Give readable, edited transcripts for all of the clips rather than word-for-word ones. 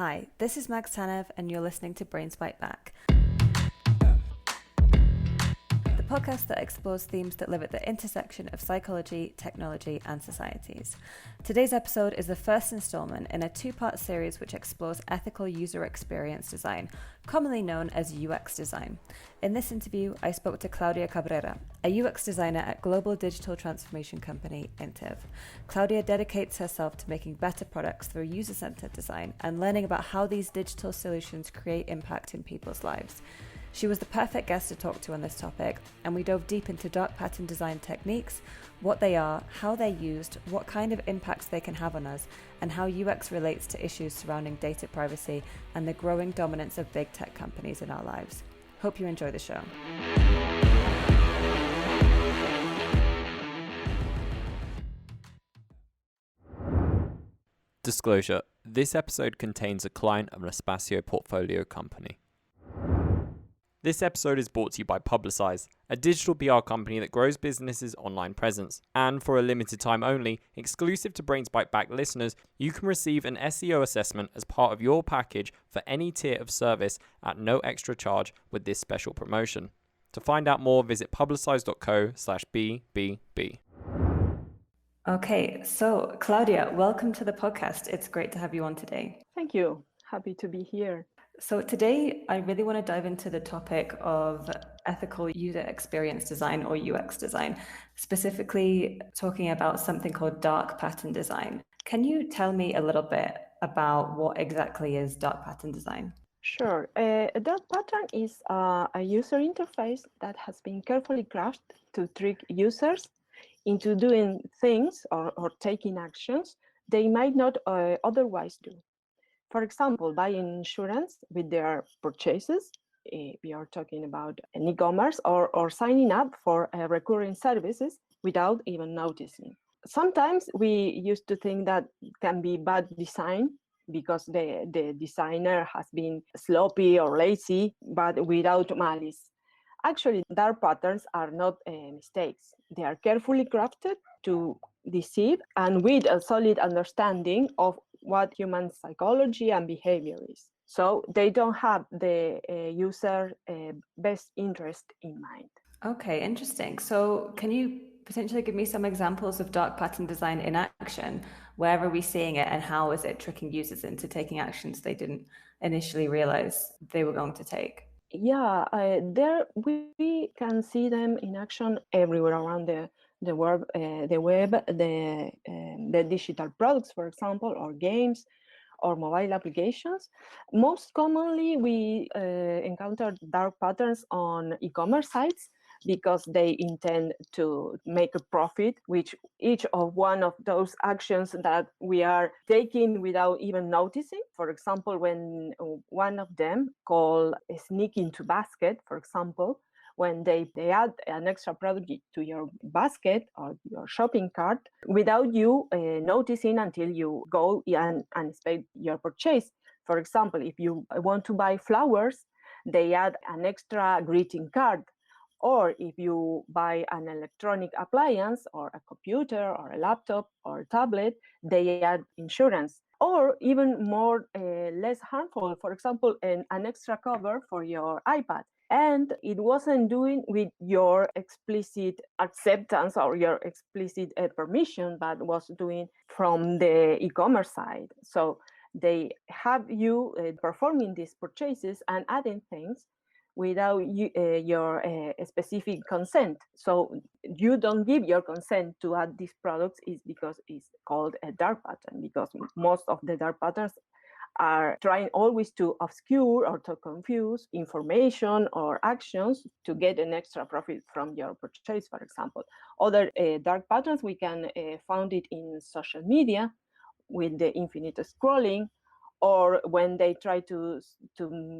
Hi, this is Max Tanev, and you're listening to Brains Bite Back, the podcast that explores themes that live at the intersection of psychology, technology, and societies. Today's episode is the first installment in a two-part series which explores ethical user experience design, commonly known as UX design. In this interview, I spoke to Claudia Cabrera, a UX designer at global digital transformation company Intiv. Claudia dedicates herself to making better products through user-centered design and learning about how these digital solutions create impact in people's lives. She was the perfect guest to talk to on this topic, and we dove deep into dark pattern design techniques, what they are, how they're used, what kind of impacts they can have on us, and how UX relates to issues surrounding data privacy and the growing dominance of big tech companies in our lives. Hope you enjoy the show. Disclosure: this episode contains a client of an Espacio portfolio company. This episode is brought to you by Publicize, a digital PR company that grows businesses' online presence. And for a limited time only, exclusive to Brains Bite Back listeners, you can receive an SEO assessment as part of your package for any tier of service at no extra charge with this special promotion. To find out more, visit publicize.co/BBB. Okay, so Claudia, welcome to the podcast. It's great to have you on today. Thank you. Happy to be here. So today, I really want to dive into the topic of ethical user experience design, or UX design, specifically talking about something called dark pattern design. Can you tell me a little bit about what exactly is dark pattern design? Sure. A dark pattern is a user interface that has been carefully crafted to trick users into doing things or taking actions they might not otherwise do. For example, buying insurance with their purchases, we are talking about an e-commerce, or signing up for recurring services without even noticing. Sometimes we used to think that can be bad design because the designer has been sloppy or lazy, but without malice. Actually, dark patterns are not mistakes. They are carefully crafted to deceive and with a solid understanding of what human psychology and behavior is. So they don't have the user best interest in mind. Okay, interesting. So can you potentially give me some examples of dark pattern design in action? Where are we seeing it, and how is it tricking users into taking actions they didn't initially realize they were going to take? Yeah, there we can see them in action everywhere around the web, the digital products, for example, or games, or mobile applications. Most commonly, we encounter dark patterns on e-commerce sites because they intend to make a profit, which each of one of those actions that we are taking without even noticing. For example, when one of them called sneak into basket, for example, when they add an extra product to your basket or your shopping cart without you noticing until you go and inspect your purchase. For example, if you want to buy flowers, they add an extra greeting card. Or if you buy an electronic appliance or a computer or a laptop or a tablet, they add insurance. Or even more less harmful, for example, an extra cover for your iPad. And it wasn't doing with your explicit acceptance or your explicit permission, but was doing from the e-commerce side. So they have you performing these purchases and adding things without your specific consent. So you don't give your consent to add these products is because it's called a dark pattern, because most of the dark patterns are trying always to obscure or to confuse information or actions to get an extra profit from your purchase, for example. Other dark patterns, we can find it in social media with the infinite scrolling, or when they try to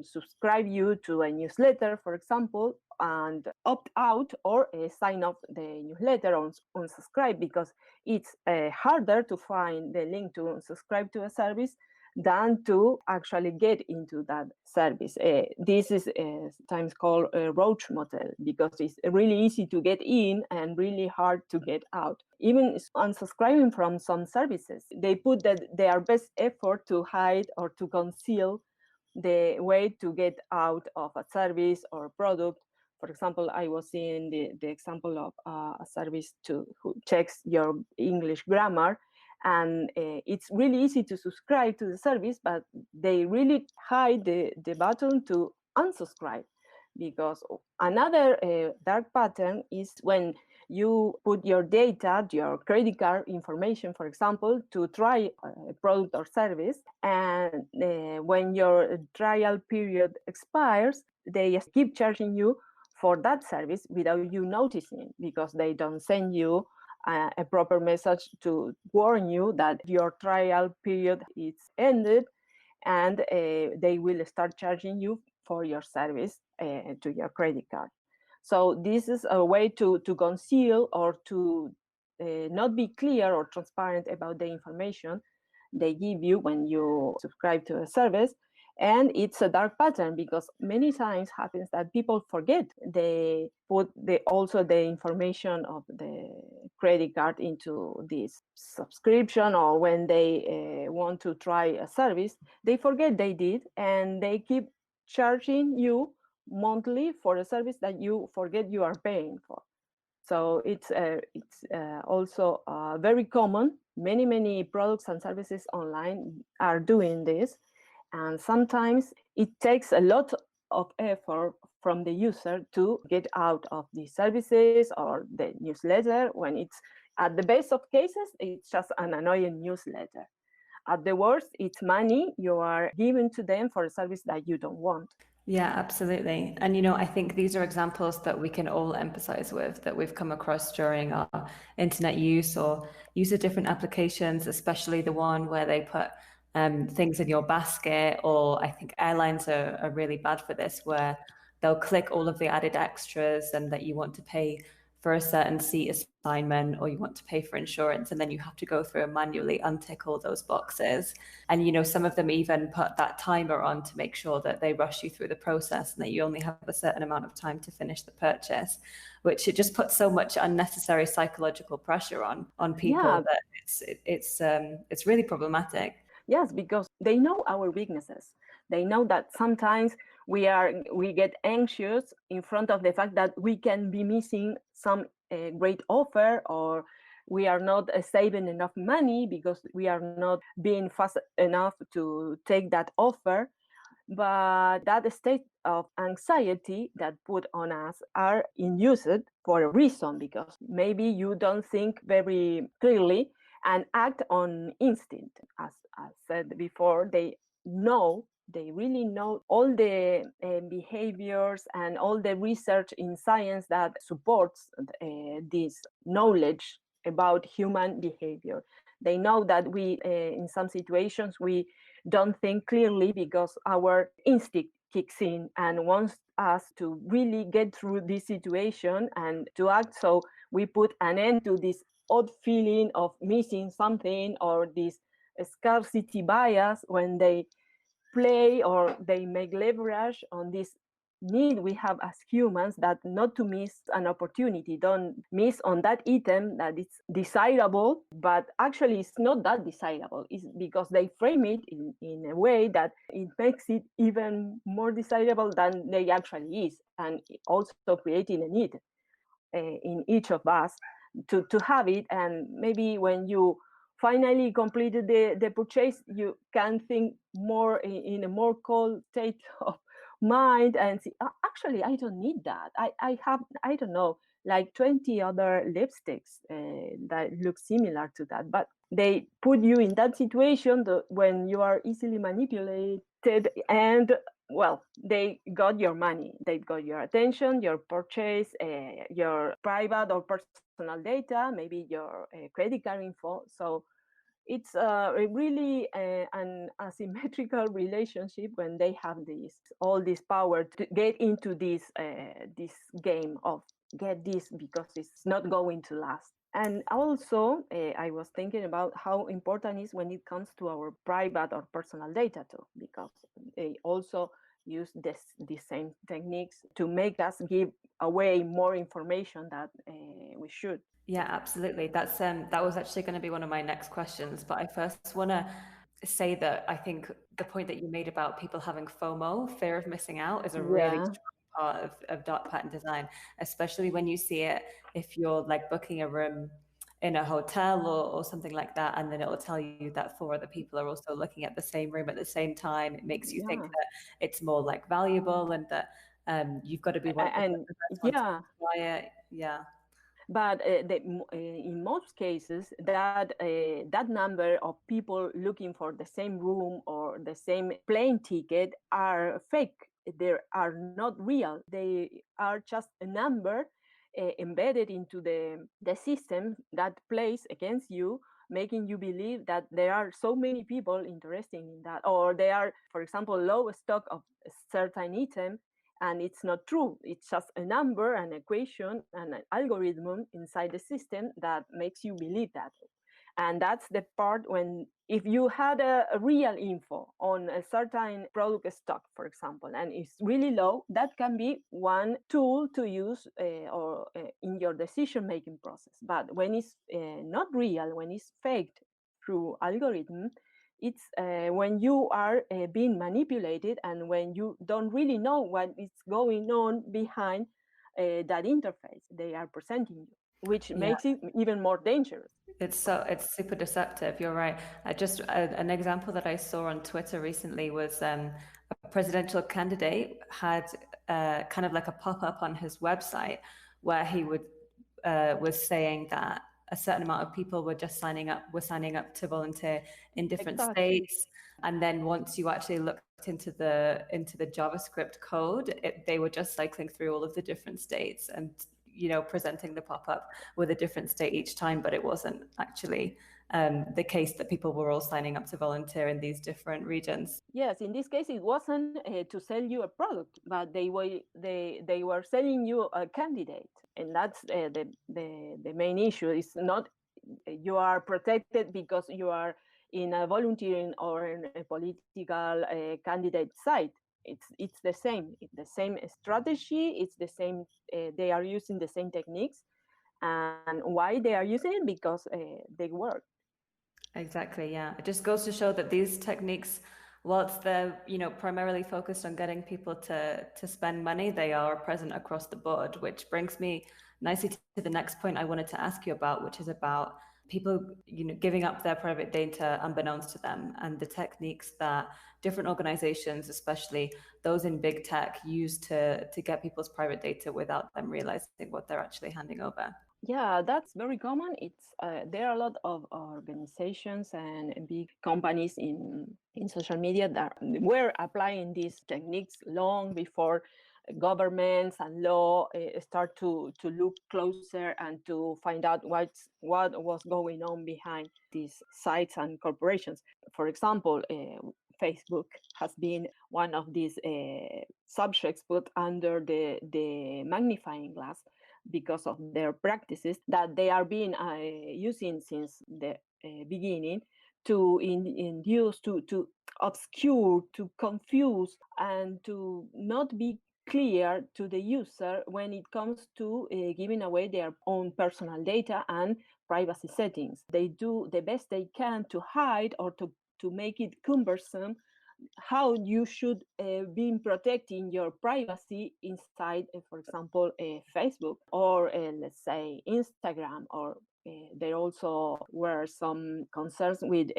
subscribe you to a newsletter, for example, and opt out or sign up the newsletter or unsubscribe, because it's harder to find the link to unsubscribe to a service than to actually get into that service. This is sometimes called a roach motel because it's really easy to get in and really hard to get out. Even unsubscribing from some services, they put that their best effort to hide or to conceal the way to get out of a service or product. For example, I was seeing the example of a service who checks your English grammar, and it's really easy to subscribe to the service, but they really hide the button to unsubscribe. Because another dark pattern is when you put your data, your credit card information, for example, to try a product or service. And when your trial period expires, they keep charging you for that service without you noticing, because they don't send you a proper message to warn you that your trial period is ended, and they will start charging you for your service to your credit card. So this is a way to conceal or to not be clear or transparent about the information they give you when you subscribe to a service. And it's a dark pattern because many times happens that people forget they put also the information of the credit card into this subscription, or when they want to try a service, they forget they did, and they keep charging you monthly for a service that you forget you are paying for. So it's also very common. Many products and services online are doing this, and sometimes it takes a lot of effort from the user to get out of the services or the newsletter. When it's at the best of cases, it's just an annoying newsletter. At the worst, it's money you are giving to them for a service that you don't want. Yeah, absolutely. And, I think these are examples that we can all empathize with, that we've come across during our internet use or use of different applications, especially the one where they put things in your basket. Or I think airlines are really bad for this, where they'll click all of the added extras and that you want to pay for a certain seat assignment, or you want to pay for insurance, and then you have to go through and manually untick all those boxes. And some of them even put that timer on to make sure that they rush you through the process and that you only have a certain amount of time to finish the purchase, which it just puts so much unnecessary psychological pressure on people. Yeah. That it's really problematic. Yes, because they know our weaknesses. They know that sometimes we get anxious in front of the fact that we can be missing some great offer, or we are not saving enough money because we are not being fast enough to take that offer. But that state of anxiety that put on us are induced for a reason, because maybe you don't think very clearly and act on instinct. As I said before, they really know all the behaviors and all the research in science that supports this knowledge about human behavior. They know that we, in some situations, we don't think clearly because our instinct kicks in and wants us to really get through this situation and to act. So we put an end to this odd feeling of missing something, or this scarcity bias when they play or they make leverage on this need we have as humans, that not to miss an opportunity, don't miss on that item that it's desirable, but actually it's not that desirable. It's because they frame it in a way that it makes it even more desirable than they actually is, and also creating a need in each of us to have it. And maybe when you finally completed the purchase, you can think more in a more cold state of mind and see, actually, I don't need that. I have, I don't know, like 20 other lipsticks that look similar to that. But they put you in that situation when you are easily manipulated, and well, they got your money, they got your attention, your purchase, your private or personal data, maybe your credit card info. So it's really an asymmetrical relationship when they have all this power to get into this game of get this because it's not going to last. And also, I was thinking about how important is when it comes to our private or personal data too, because they also use the same techniques to make us give away more information that we should. Yeah, absolutely. That was actually going to be one of my next questions, but I first want to say that I think the point that you made about people having FOMO, fear of missing out, is a really Yeah, strong part of dark pattern design, especially when you see it if you're like booking a room in a hotel or something like that, and then it'll tell you that four other people are also looking at the same room at the same time. It makes you think yeah, that it's more like valuable and that you've got to be and the first one to yeah. buy it. Yeah. But in most cases, that number of people looking for the same room or the same plane ticket are fake. They are not real. They are just a number embedded into the system that plays against you, making you believe that there are so many people interested in that, or they are, for example, low stock of a certain item, and it's not true. It's just a number, an equation, and an algorithm inside the system that makes you believe that. And that's the part when, if you had a real info on a certain product stock, for example, and it's really low, that can be one tool to use or in your decision making process. But when it's not real, when it's faked through algorithm, it's when you are being manipulated and when you don't really know what is going on behind that interface they are presenting you, which Yeah. makes it even more dangerous. It's super deceptive. You're right. An example that I saw on Twitter recently was a presidential candidate had kind of like a pop up on his website where he would was saying that a certain amount of people were signing up to volunteer in different Exactly. states, and then once you actually looked into the JavaScript code, they were just cycling through all of the different states and presenting the pop up with a different state each time, but it wasn't actually the case that people were all signing up to volunteer in these different regions. Yes, in this case, it wasn't to sell you a product, but they were selling you a candidate, and that's the main issue. It's not you are protected because you are in a volunteering or in a political candidate site. It's the same. It's the same strategy. It's the same. They are using the same techniques, and why they are using it because they work. Exactly, yeah. It just goes to show that these techniques, whilst they're, primarily focused on getting people to spend money, they are present across the board, which brings me nicely to the next point I wanted to ask you about, which is about people, giving up their private data unbeknownst to them, and the techniques that different organizations, especially those in big tech, use to get people's private data without them realizing what they're actually handing over. Yeah, that's very common. It's there are a lot of organizations and big companies in social media that were applying these techniques long before governments and law start to look closer and to find out what was going on behind these sites and corporations. For example, Facebook has been one of these subjects put under the magnifying glass because of their practices that they are being using since the beginning to induce, to obscure, to confuse, and to not be clear to the user when it comes to giving away their own personal data and privacy settings. They do the best they can to hide or to make it cumbersome how you should be protecting your privacy inside, for example, Facebook or let's say Instagram, or there also were some concerns with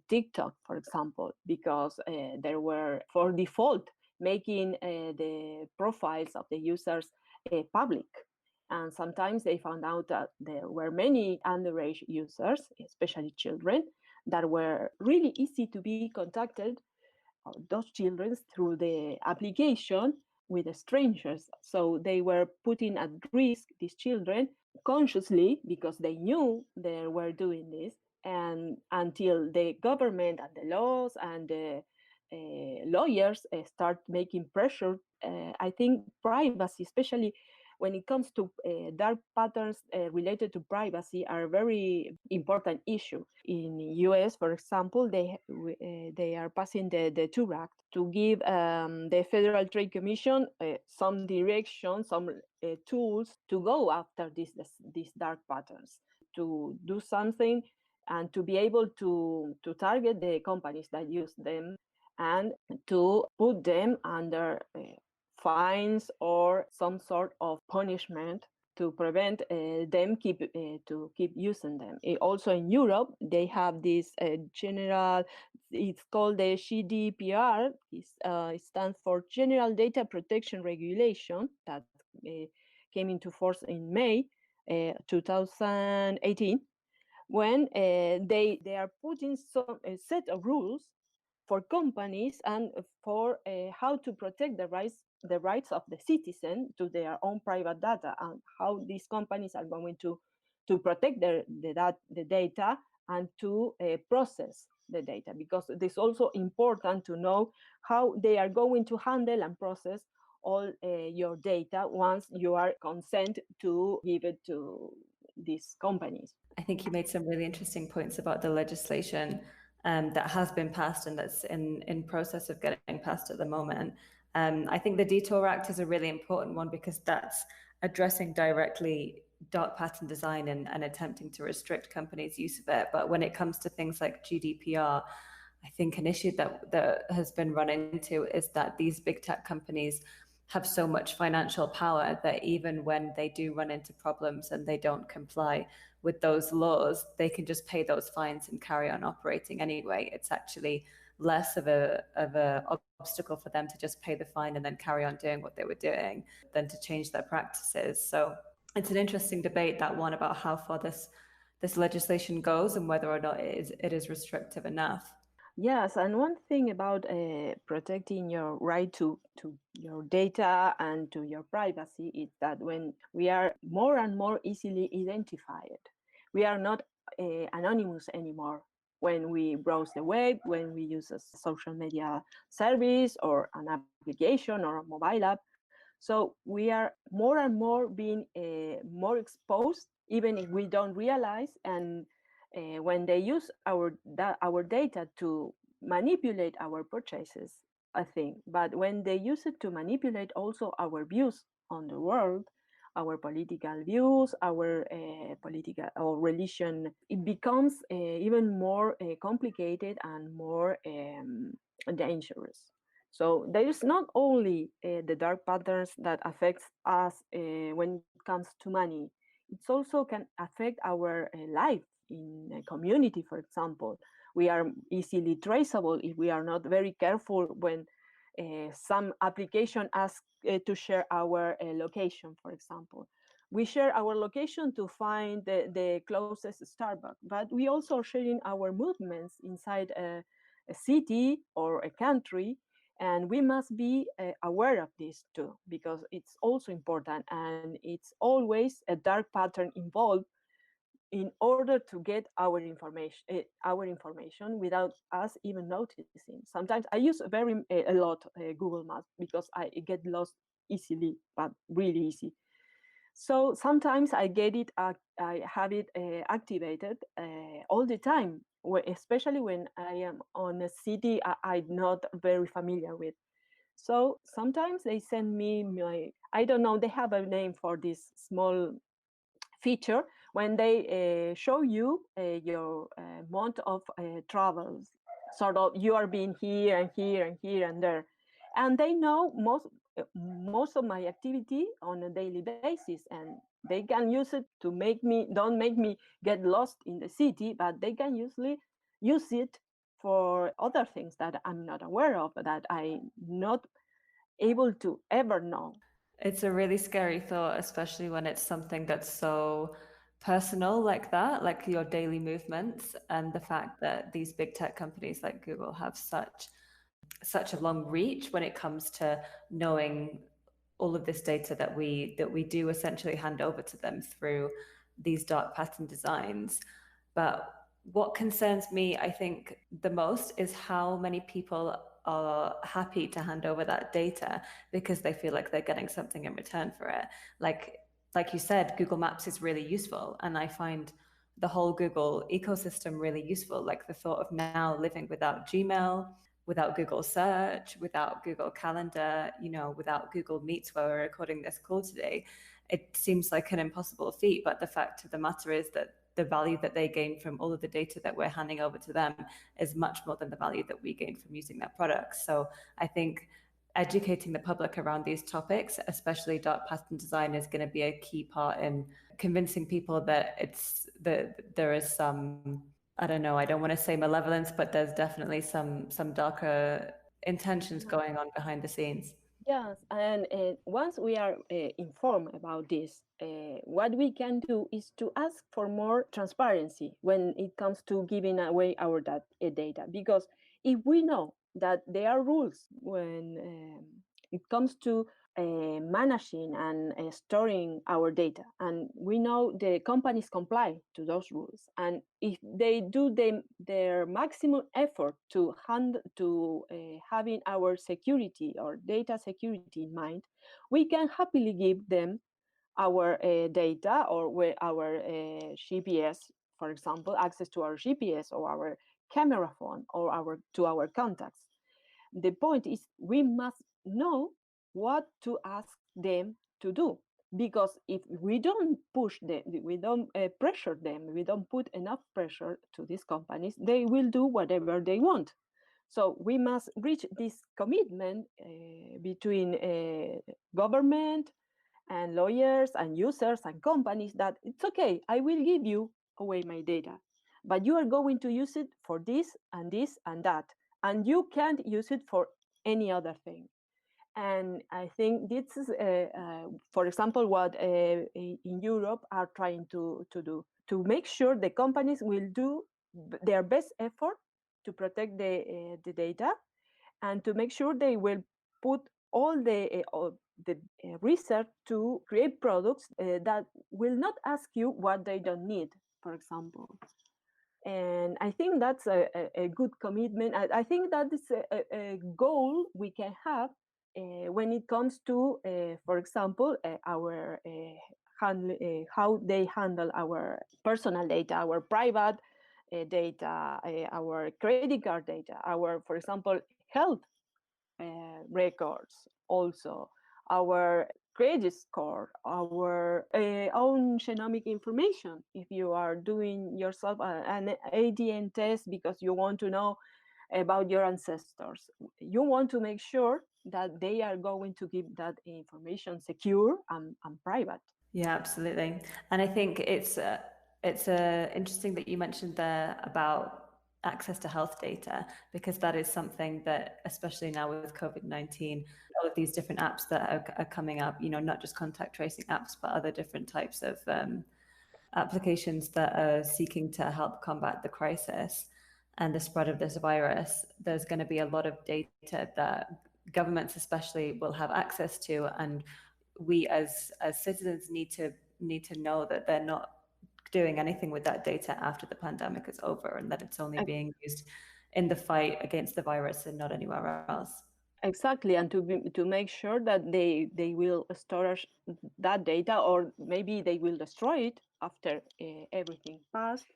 TikTok, for example, because there were for default making the profiles of the users public. And sometimes they found out that there were many underage users, especially children, that were really easy to be contacted, those children, through the application with the strangers. So they were putting at risk these children consciously because they knew they were doing this. And until the government and the laws and the lawyers start making pressure, I think privacy, especially when it comes to dark patterns related to privacy are a very important issue. In US, for example, they are passing the Detour Act to give the Federal Trade Commission some direction, some tools to go after these dark patterns, to do something and to be able to target the companies that use them and to put them under fines or some sort of punishment to prevent them to keep using them. Also in Europe, they have this general, it's called the GDPR. It stands for General Data Protection Regulation that came into force in May 2018, when they are putting some a set of rules for companies and for how to protect the rights of the citizen to their own private data, and how these companies are going to protect the data and to process the data, because it is also important to know how they are going to handle and process all your data once you are consent to give it to these companies. I think you made some really interesting points about the legislation that has been passed and that's in process of getting passed at the moment. I think the Detour Act is a really important one because that's addressing directly dark pattern design and attempting to restrict companies' use of it. But when it comes to things like GDPR, I think an issue that has been run into is that these big tech companies have so much financial power that even when they do run into problems and they don't comply with those laws, they can just pay those fines and carry on operating anyway. It's actually less of a obstacle for them to just pay the fine and then carry on doing what they were doing than to change their practices. So it's an interesting debate, that one, about how far this legislation goes and whether or not it is restrictive enough. Yes, and one thing about protecting your right to your data and to your privacy is that when we are more and more easily identified, we are not anonymous anymore. When we browse the web, when we use a social media service or an application or a mobile app, so we are more and more being more exposed, even if we don't realize. And when they use our data to manipulate our purchases, I think, but when they use it to manipulate also our views on the world, our political views, our political or religion, it becomes even more complicated and more dangerous. So there is not only the dark patterns that affects us when it comes to money. It also can affect our life in a community, for example. We are easily traceable if we are not very careful when some application asks to share our location, for example. We share our location to find the closest Starbucks, but we also are sharing our movements inside a city or a country, and we must be aware of this too, because it's also important, and it's always a dark pattern involved in order to get our information without us even noticing. Sometimes I use a lot Google Maps because I get lost easily, but really easy. So sometimes I get it, I have it activated all the time, especially when I am on a city I'm not very familiar with. So sometimes they send me I don't know, they have a name for this small feature when they show you your month of travels. Sort of, you are being here and here and here and there, and they know most of my activity on a daily basis, and they can use it to don't make me get lost in the city, but they can usually use it for other things that I'm not aware of, that I'm not able to ever know. It's a really scary thought, especially when it's something that's so personal like that, like your daily movements, and the fact that these big tech companies like Google have such a long reach when it comes to knowing all of this data that we do essentially hand over to them through these dark pattern designs. But what concerns me, I think, the most is how many people are happy to hand over that data because they feel like they're getting something in return for it. Like you said, Google Maps is really useful, and I find the whole Google ecosystem really useful. Like the thought of now living without Gmail, without Google Search, without Google Calendar, without Google Meets where we're recording this call today, it seems like an impossible feat. But the fact of the matter is that the value that they gain from all of the data that we're handing over to them is much more than the value that we gain from using their products. So I think educating the public around these topics, especially dark pattern design, is going to be a key part in convincing people that there is some, I don't know, I don't want to say malevolence, but there's definitely some darker intentions going on behind the scenes. Yes, and once we are informed about this, what we can do is to ask for more transparency when it comes to giving away our data. Because if we know that there are rules when it comes to managing and storing our data, and we know the companies comply to those rules, and if they do their maximum effort to having our security or data security in mind, we can happily give them our data, or our GPS, for example, access to our GPS or our camera phone or our contacts. The point is we must know what to ask them to do, because if we don't push them, we don't pressure them, we don't put enough pressure to these companies, they will do whatever they want. So we must reach this commitment between government and lawyers and users and companies, that it's okay, I will give you away my data, but you are going to use it for this and this and that, and you can't use it for any other thing. And I think this is, for example, what in Europe are trying to do, to make sure the companies will do their best effort to protect the data, and to make sure they will put all the research to create products that will not ask you what they don't need, for example. And I think that's a good commitment. I think that is a goal we can have when it comes to, for example, our how they handle our personal data, our private data, our credit card data, our, for example, health records, also our credit score, our own genomic information. If you are doing yourself an ADN test because you want to know about your ancestors, you want to make sure that they are going to keep that information secure and private. Yeah, absolutely. And I think it's interesting that you mentioned there about access to health data, because that is something that, especially now with COVID-19, all of these different apps that are coming up, not just contact tracing apps, but other different types of applications that are seeking to help combat the crisis and the spread of this virus. There's going to be a lot of data that governments especially will have access to, and we as citizens need to know that they're not doing anything with that data after the pandemic is over, and that it's only being used in the fight against the virus and not anywhere else. Exactly, and to make sure that they will store that data, or maybe they will destroy it after everything passed,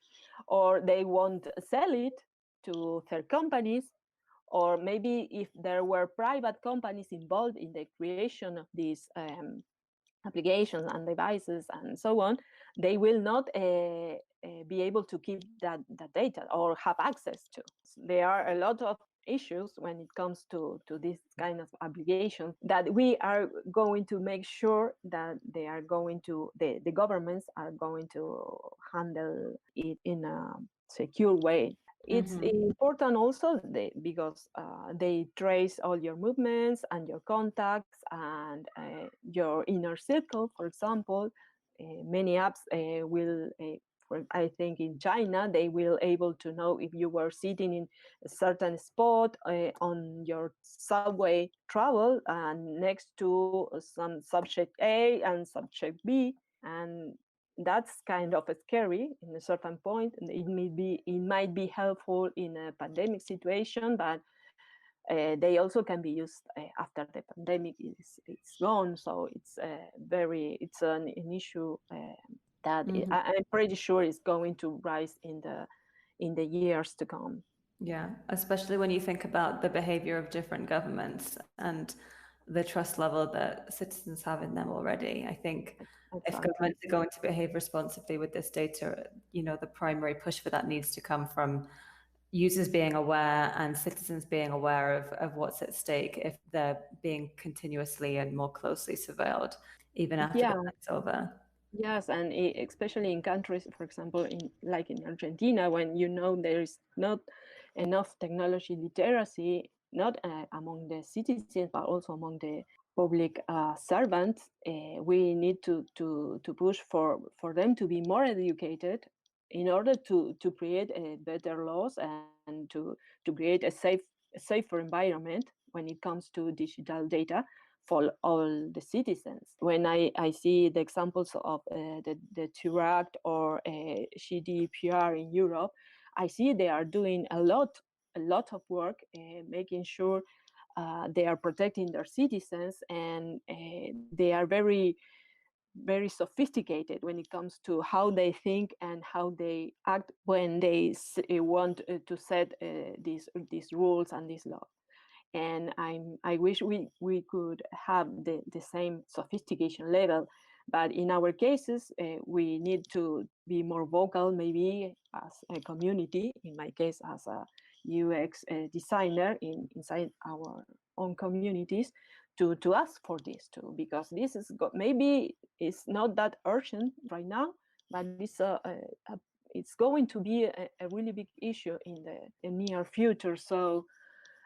or they won't sell it to third companies, or maybe if there were private companies involved in the creation of these applications and devices and so on, they will not be able to keep that data or have access to. There are a lot of issues when it comes to this kind of applications that we are going to make sure that they are going to, the governments are going to handle it in a secure way. It's important also because they trace all your movements and your contacts and your inner circle. For example, many apps will, I think in China, they will able to know if you were sitting in a certain spot on your subway travel and next to some subject A and subject B, and that's kind of scary in a certain point. And it might be helpful in a pandemic situation, but They also can be used after the pandemic is gone. So it's it's an issue that I'm pretty sure is going to rise in the years to come. Yeah, especially when you think about the behavior of different governments and the trust level that citizens have in them already. I think if Exactly. governments are going to behave responsibly with this data, the primary push for that needs to come from users being aware and citizens being aware of what's at stake if they're being continuously and more closely surveilled, even after the night's over. Yes, and especially in countries, for example, like in Argentina, when there is not enough technology literacy, not among the citizens, but also among the public servants, we need to push for them to be more educated in order to create better laws and to create a safer environment when it comes to digital data for all the citizens. When I see the examples of the Detour Act or GDPR in Europe, I see they are doing a lot of work making sure they are protecting their citizens, and they are very sophisticated when it comes to how they think and how they act when they want to set these rules and these laws. And I wish we could have the same sophistication level, but in our cases we need to be more vocal, maybe as a community, in my case as a UX designer inside our own communities, to ask for this too, because this is maybe it's not that urgent right now, but it's going to be a really big issue in the near future. So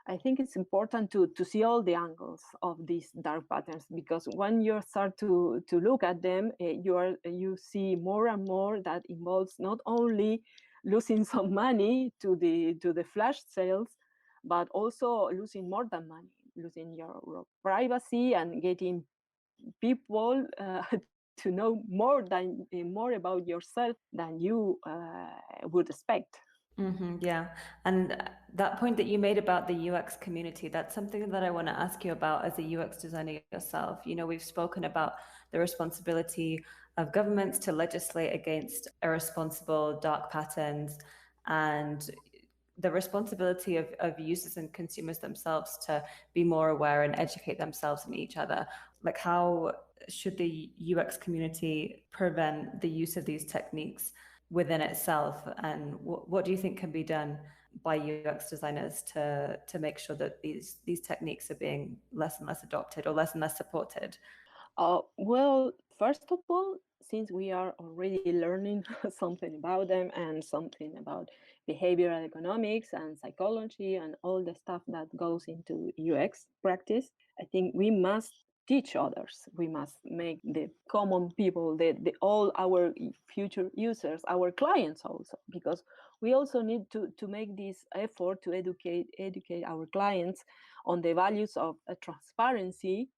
I think it's important to see all the angles of these dark patterns, because when you start to look at them, you see more and more that involves not only losing some money to the flash sales, but also losing more than money, losing your privacy and getting people to know more about yourself than you would expect. Yeah. And that point that you made about the UX community, that's something that I want to ask you about as a UX designer yourself. We've spoken about the responsibility of governments to legislate against irresponsible dark patterns, and the responsibility of users and consumers themselves to be more aware and educate themselves and each other. Like, how should the UX community prevent the use of these techniques within itself, and what do you think can be done by UX designers to make sure that these techniques are being less and less adopted or less and less supported? Well, first of all, since we are already learning something about them and something about behavioral economics and psychology and all the stuff that goes into UX practice, I think we must teach others. We must make the common people, all our future users, our clients also, because we also need to make this effort to educate our clients on the values of transparency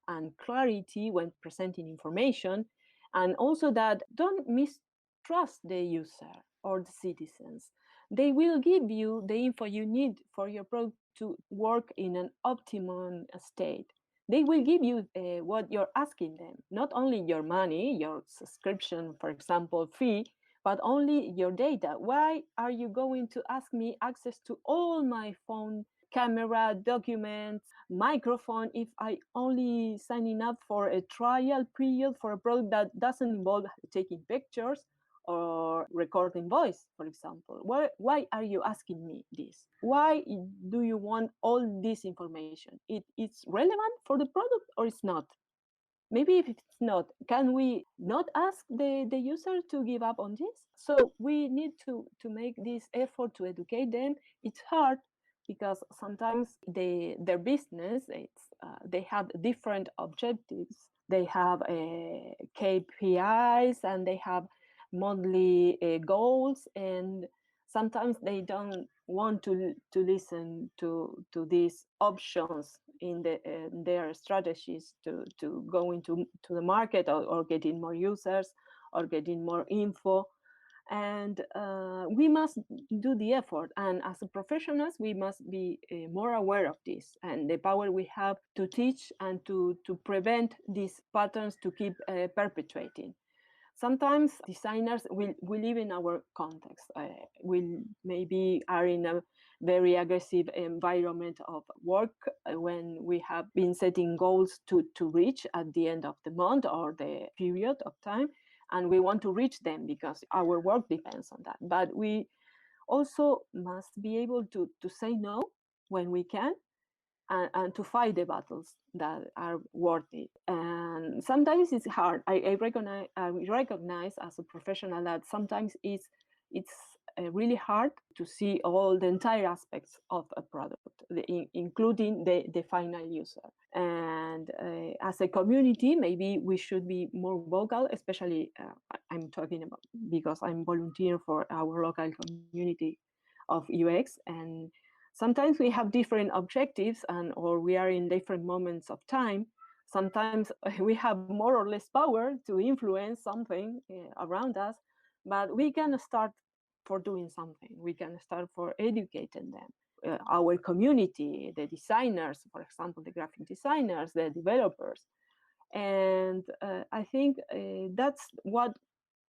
and clarity when presenting information, and also that don't mistrust the user or the citizens. They will give you the info you need for your product to work in an optimum state. They will give you what you're asking them, not only your money, your subscription, for example, fee, but only your data. Why are you going to ask me access to all my phone camera, documents, microphone if I only signing up for a trial period for a product that doesn't involve taking pictures or recording voice, for example? Why are you asking me this? Why do you want all this information? It's relevant for the product or it's not? Maybe if it's not, can we not ask the user to give up on this? So we need to make this effort to educate them. It's hard because sometimes their business, they have different objectives. They have KPIs and they have monthly goals, and sometimes they don't want to listen to these options in their strategies to go into to the market, or getting more users or getting more info. And we must do the effort. And as professionals, we must be more aware of this and the power we have to teach and to prevent these patterns to keep perpetuating. Sometimes designers will live in our context. We maybe are in a very aggressive environment of work when we have been setting goals to reach at the end of the month or the period of time, and we want to reach them because our work depends on that. But we also must be able to say no when we can, and to fight the battles that are worth it. And sometimes it's hard. I recognize as a professional that sometimes it's really hard to see all the entire aspects of a product, including the final user. And as a community, maybe we should be more vocal, especially I'm talking about because I'm volunteer for our local community of UX, and sometimes we have different objectives or we are in different moments of time. Sometimes we have more or less power to influence something around us, but we can start for doing something. We can start for educating them. Our community, the designers, for example, the graphic designers, the developers. And I think that's what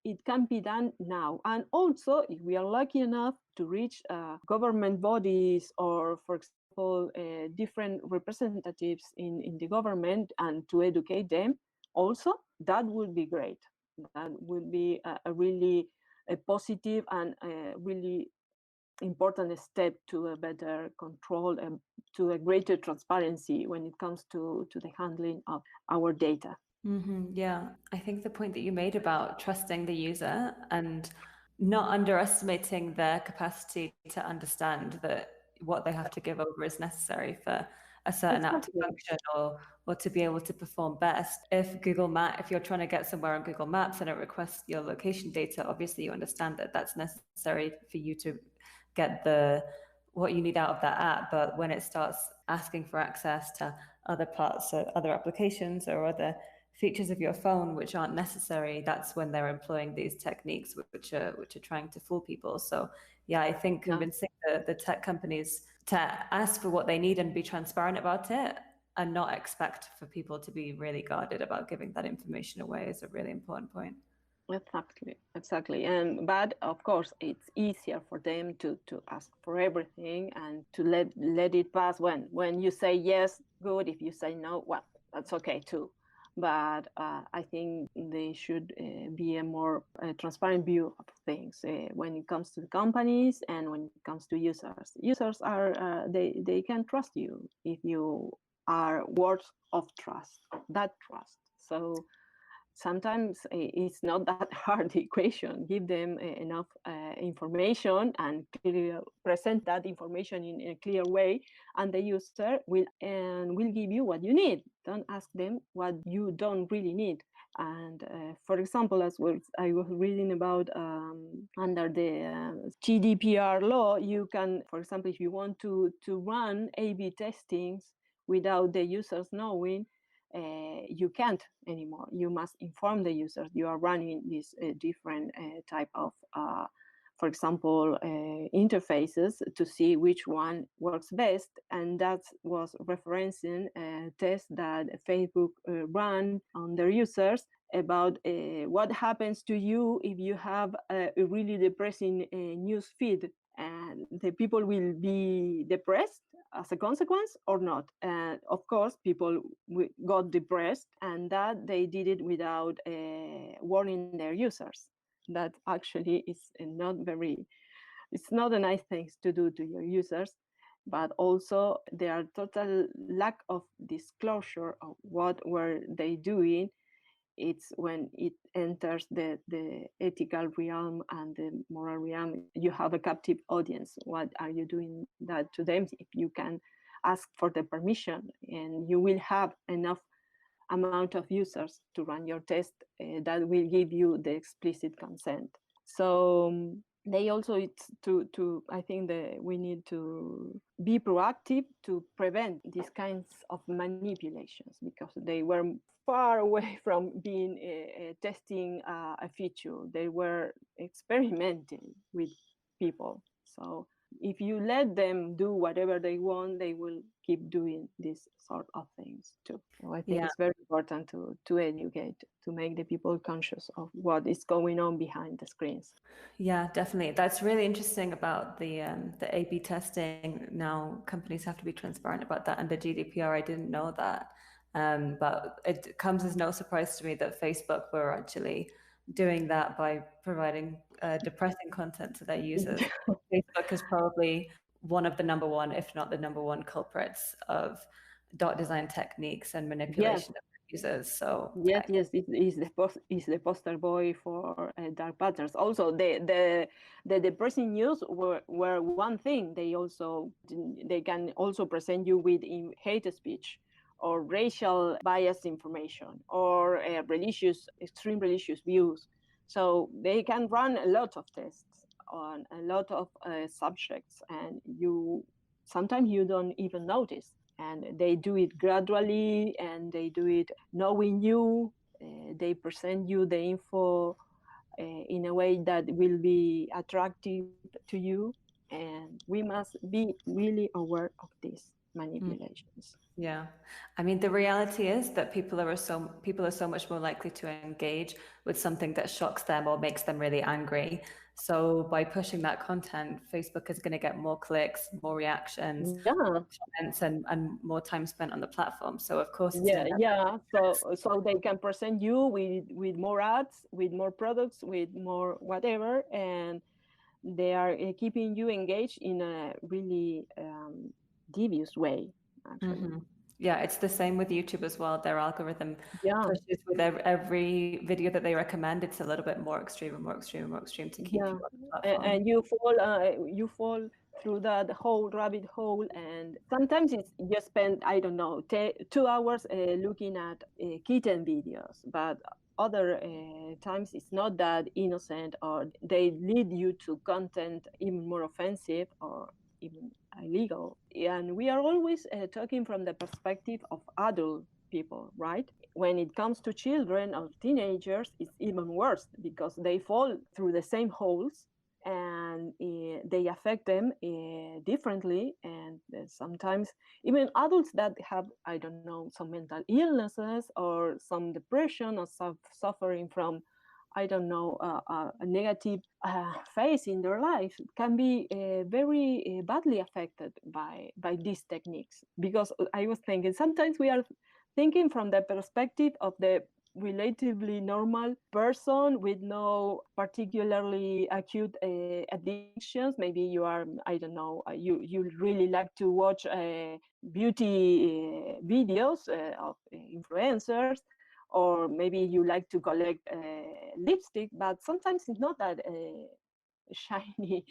it can be done now. And also, if we are lucky enough to reach government bodies or, for example, different representatives in the government and to educate them, also, that would be great. That would be a really a positive and a really important step to a better control and to a greater transparency when it comes to the handling of our data. Yeah, I think the point that you made about trusting the user and not underestimating their capacity to understand that what they have to give over is necessary for a certain app to Exactly. function or to be able to perform best. If you're trying to get somewhere on Google Maps and it requests your location data, obviously you understand that that's necessary for you to get what you need out of that app. But when it starts asking for access to other parts or other applications or other features of your phone which aren't necessary, that's when they're employing these techniques which are trying to fool people. So yeah, I think convincing the tech companies to ask for what they need and be transparent about it and not expect for people to be really guarded about giving that information away is a really important point. Exactly. And but of course, it's easier for them to ask for everything and to let it pass. When you say yes, good. If you say no, well, that's okay too. But I think they should be a more transparent view of things when it comes to the companies and when it comes to users. Users are they can trust you if you are worth of trust, that trust. So sometimes it's not that hard equation. Give them enough information and present that information in a clear way, and the user will give you what you need. Don't ask them what you don't really need. And for example, I was reading about under the GDPR law, you can, for example, if you want to run A/B testings without the users knowing, you can't anymore. You must inform the users you are running this different type of, for example, interfaces to see which one works best. And that was referencing a test that Facebook ran on their users about what happens to you if you have a really depressing news feed, and the people will be depressed as a consequence or not. And of course, people got depressed, and that they did it without warning their users. That actually is not very, it's not a nice thing to do to your users. But also, there are total lack of disclosure of what were they doing. It's when it enters the ethical realm and the moral realm, you have a captive audience. What are you doing that to them? If you can ask for the permission, and you will have enough amount of users to run your test that will give you the explicit consent. So they also, it's to I think that we need to be proactive to prevent these kinds of manipulations, because they were far away from being testing a feature. They were experimenting with people. So if you let them do whatever they want, they will keep doing this sort of things too. So I think Yeah. it's very important to educate, to make the people conscious of what is going on behind the screens. Yeah, definitely. That's really interesting about the A/B testing. Now companies have to be transparent about that under GDPR. I didn't know that, but it comes as no surprise to me that Facebook were actually doing that by providing depressing content to their users. Facebook is probably one of the number one, if not the number one, culprits of dot design techniques and Yes, manipulation of users. So yes, yes. It is the poster boy for dark patterns. Also, the depressing news were one thing. They can also present you with hate speech or racial bias information or extreme religious views. So they can run a lot of tests on a lot of subjects, and you sometimes you don't even notice. And they do it gradually, and they do it knowing you. They present you the info in a way that will be attractive to you, and we must be really aware of these manipulations. yeah. I mean, the reality is that people are so much more likely to engage with something that shocks them or makes them really angry. So by pushing that content, Facebook is going to get more clicks, more reactions, Yeah, more comments, and more time spent on the platform. So of course it's yeah, in their yeah. So interest. they can present you with more ads, with more products, with more whatever, and they are keeping you engaged in a really devious way, actually. Hmm. Yeah, it's the same with YouTube as well. Their algorithm Yeah, pushes with every video that they recommend. It's a little bit more extreme and more extreme and more extreme to keep yeah. you on the platform. And you fall through that whole rabbit hole, and sometimes it's you spend, I don't know, 2 hours looking at kitten videos, but other times it's not that innocent, or they lead you to content even more offensive or even illegal. And we are always talking from the perspective of adult people, right? When it comes to children or teenagers, it's even worse because they fall through the same holes, and they affect them differently. And sometimes even adults that have, I don't know, some mental illnesses or some depression or suffering from, I don't know, a negative phase in their life, can be very badly affected by these techniques. Because I was thinking, sometimes we are thinking from the perspective of the relatively normal person with no particularly acute addictions. Maybe you are, I don't know, you really like to watch beauty videos of influencers, or maybe you like to collect lipstick, but sometimes it's not that shiny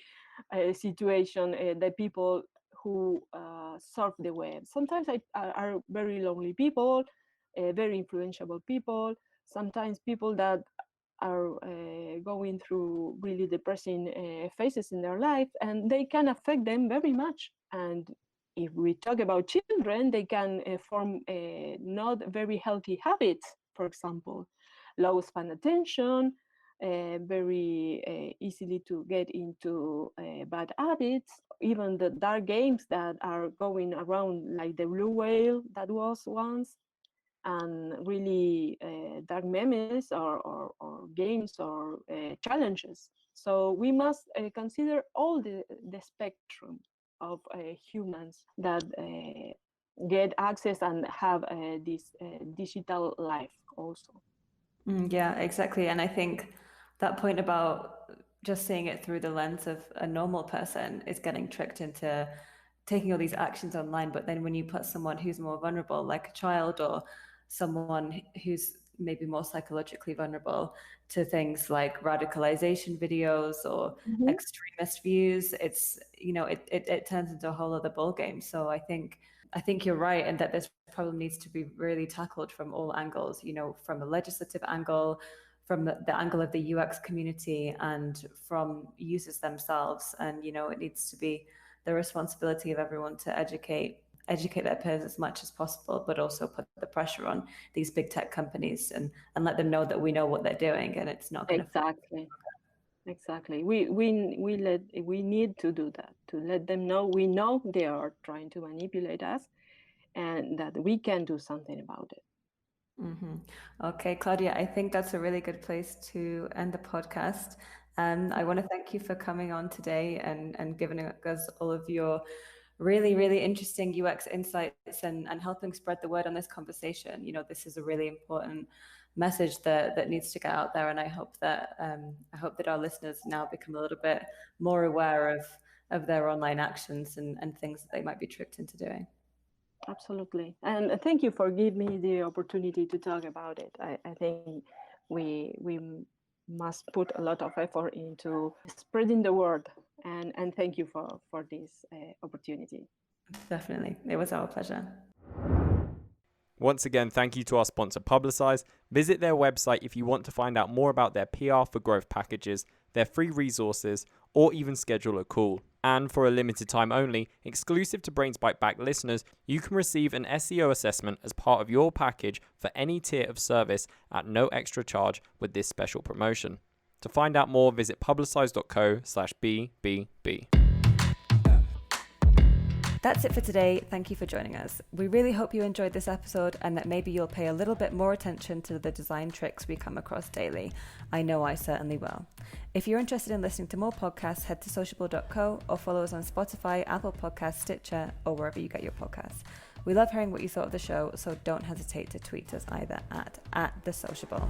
situation. The people who surf the web sometimes are very lonely people, very influential people, sometimes people that are going through really depressing phases in their life, and they can affect them very much. And if we talk about children, they can form not very healthy habits. For example, low span attention, very easily to get into bad habits, even the dark games that are going around, like the blue whale that was once, and really dark memes or games or challenges. So we must consider all the spectrum of humans that get access and have this digital life also. Yeah, exactly. And I think that point about just seeing it through the lens of a normal person is getting tricked into taking all these actions online. But then when you put someone who's more vulnerable, like a child or someone who's maybe more psychologically vulnerable to things like radicalization videos or Mhm. extremist views, it's, it turns into a whole other ballgame. So I think you're right, and that this problem needs to be really tackled from all angles, from a legislative angle, from the angle of the UX community and from users themselves. And, it needs to be the responsibility of everyone to educate their peers as much as possible, but also put the pressure on these big tech companies and let them know that we know what they're doing and it's not going to. Exactly. We need to do that, to let them know we know they are trying to manipulate us and that we can do something about it. Mm-hmm. Okay, Claudia, I think that's a really good place to end the podcast. I want to thank you for coming on today and giving us all of your really, really interesting UX insights and helping spread the word on this conversation. This is a really important message that needs to get out there, and I hope that our listeners now become a little bit more aware of their online actions and things that they might be tricked into doing. Absolutely. And thank you for giving me the opportunity to talk about it. I think we must put a lot of effort into spreading the word. And thank you for this opportunity. Definitely. It was our pleasure. Once again, thank you to our sponsor, Publicize. Visit their website if you want to find out more about their PR for growth packages, their free resources, or even schedule a call. And for a limited time only, exclusive to Brains Bite Back listeners, you can receive an SEO assessment as part of your package for any tier of service at no extra charge with this special promotion. To find out more, visit publicize.co/BBB. That's it for today. Thank you for joining us. We really hope you enjoyed this episode and that maybe you'll pay a little bit more attention to the design tricks we come across daily. I know I certainly will. If you're interested in listening to more podcasts, head to sociable.co or follow us on Spotify, Apple Podcasts, Stitcher, or wherever you get your podcasts. We love hearing what you thought of the show, so don't hesitate to tweet us either at @thesociable.